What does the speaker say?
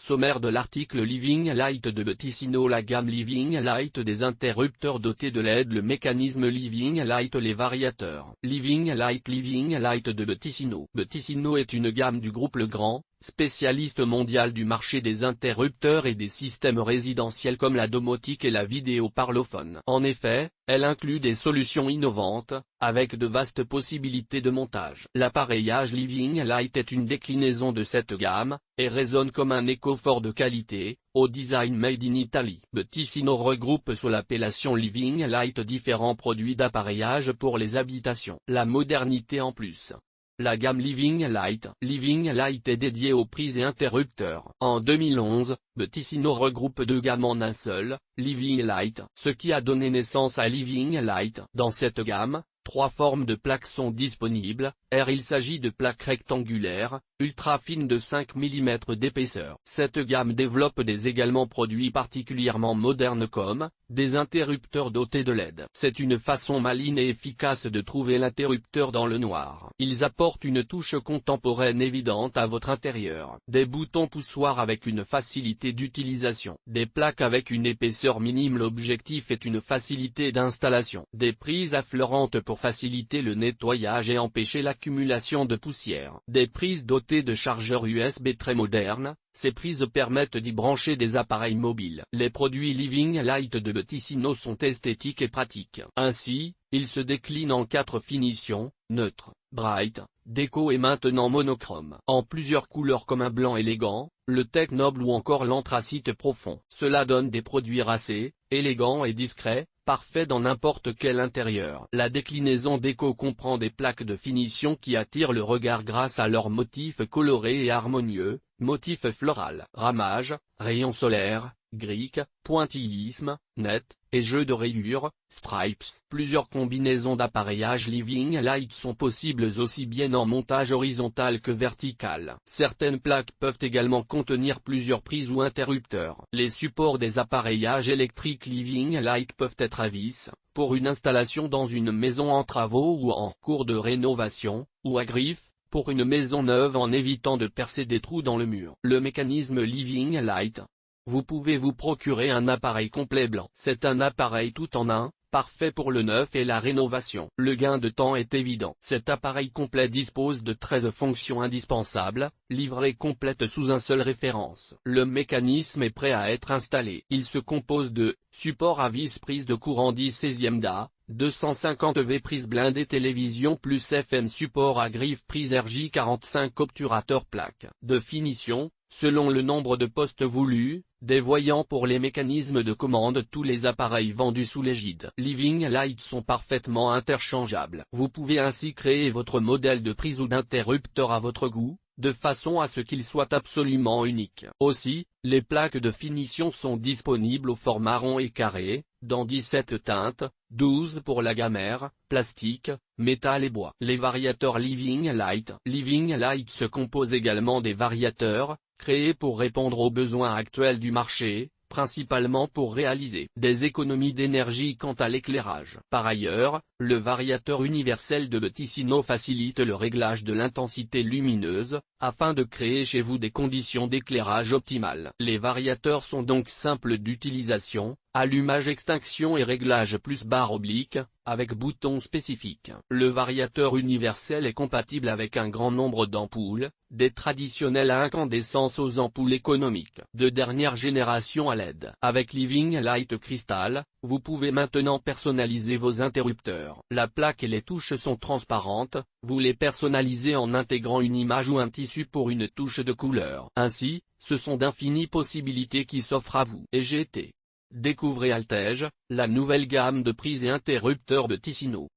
Sommaire de l'article Living Light de Bettissino. La gamme Living Light des interrupteurs dotés de LED. Le mécanisme Living Light. Les variateurs Living Light de Bettissino. Bettissino est une gamme du groupe Legrand, spécialiste mondial du marché des interrupteurs et des systèmes résidentiels comme la domotique et la vidéo parlophone. En effet, elle inclut des solutions innovantes, avec de vastes possibilités de montage. L'appareillage Living Light est une déclinaison de cette gamme, et résonne comme un écho fort de qualité, au design made in Italy. Bettissino regroupe sous l'appellation Living Light différents produits d'appareillage pour les habitations. La modernité en plus. La gamme Living Light est dédiée aux prises et interrupteurs. En 2011, Bettissino regroupe deux gammes en un seul, Living Light, ce qui a donné naissance à Living Light. Dans cette gamme, trois formes de plaques sont disponibles. Il s'agit de plaques rectangulaires, ultra fines de 5 mm d'épaisseur. Cette gamme développe également produits particulièrement modernes comme, des interrupteurs dotés de LED. C'est une façon maligne et efficace de trouver l'interrupteur dans le noir. Ils apportent une touche contemporaine évidente à votre intérieur. Des boutons poussoirs avec une facilité d'utilisation. Des plaques avec une épaisseur minime. L'objectif est une facilité d'installation. Des prises affleurantes pour faciliter le nettoyage et empêcher l'accumulation de poussière. Des prises dotées de chargeurs USB très modernes. Ces prises permettent d'y brancher des appareils mobiles. Les produits Living Light de Bettissino sont esthétiques et pratiques. Ainsi, ils se déclinent en 4 finitions, neutre, bright, déco et maintenant monochrome. En plusieurs couleurs comme un blanc élégant, le teck noble ou encore l'anthracite profond. Cela donne des produits racés, élégants et discrets, parfaits dans n'importe quel intérieur. La déclinaison déco comprend des plaques de finition qui attirent le regard grâce à leurs motifs colorés et harmonieux, motifs floral, ramage, rayons solaires, briques, pointillisme, net, et jeux de rayures, stripes. Plusieurs combinaisons d'appareillage Living Light sont possibles aussi bien en montage horizontal que vertical. Certaines plaques peuvent également contenir plusieurs prises ou interrupteurs. Les supports des appareillages électriques Living Light peuvent être à vis, pour une installation dans une maison en travaux ou en cours de rénovation, ou à griffes, pour une maison neuve en évitant de percer des trous dans le mur. Le mécanisme Living Light. Vous pouvez vous procurer un appareil complet blanc. C'est un appareil tout en un, parfait pour le neuf et la rénovation. Le gain de temps est évident. Cet appareil complet dispose de 13 fonctions indispensables, livrées complètes sous un seul référence. Le mécanisme est prêt à être installé. Il se compose de support à vis, prise de courant 10/16 d'A, 250 V, prise blindée télévision plus FM, support à griffe, prise RJ45, obturateur, plaque de finition, selon le nombre de postes voulus, des voyants pour les mécanismes de commande. Tous les appareils vendus sous l'égide Living Light sont parfaitement interchangeables. Vous pouvez ainsi créer votre modèle de prise ou d'interrupteur à votre goût, de façon à ce qu'il soit absolument unique. Aussi, les plaques de finition sont disponibles au format rond et carré, dans 17 teintes, 12 pour la gamme R, plastique, métal et bois. Les variateurs Living Light se composent également des variateurs, créés pour répondre aux besoins actuels du marché, principalement pour réaliser des économies d'énergie quant à l'éclairage. Par ailleurs, le variateur universel de Bettissino facilite le réglage de l'intensité lumineuse, afin de créer chez vous des conditions d'éclairage optimales. Les variateurs sont donc simples d'utilisation, allumage, extinction et réglage plus barre oblique, avec bouton spécifique. Le variateur universel est compatible avec un grand nombre d'ampoules, des traditionnelles à incandescence aux ampoules économiques de dernière génération à LED. Avec Living Light Crystal, vous pouvez maintenant personnaliser vos interrupteurs. La plaque et les touches sont transparentes, vous les personnalisez en intégrant une image ou un tissu pour une touche de couleur. Ainsi, ce sont d'infinies possibilités qui s'offrent à vous. Et GT. Découvrez Altège, la nouvelle gamme de prises et interrupteurs Bettissino.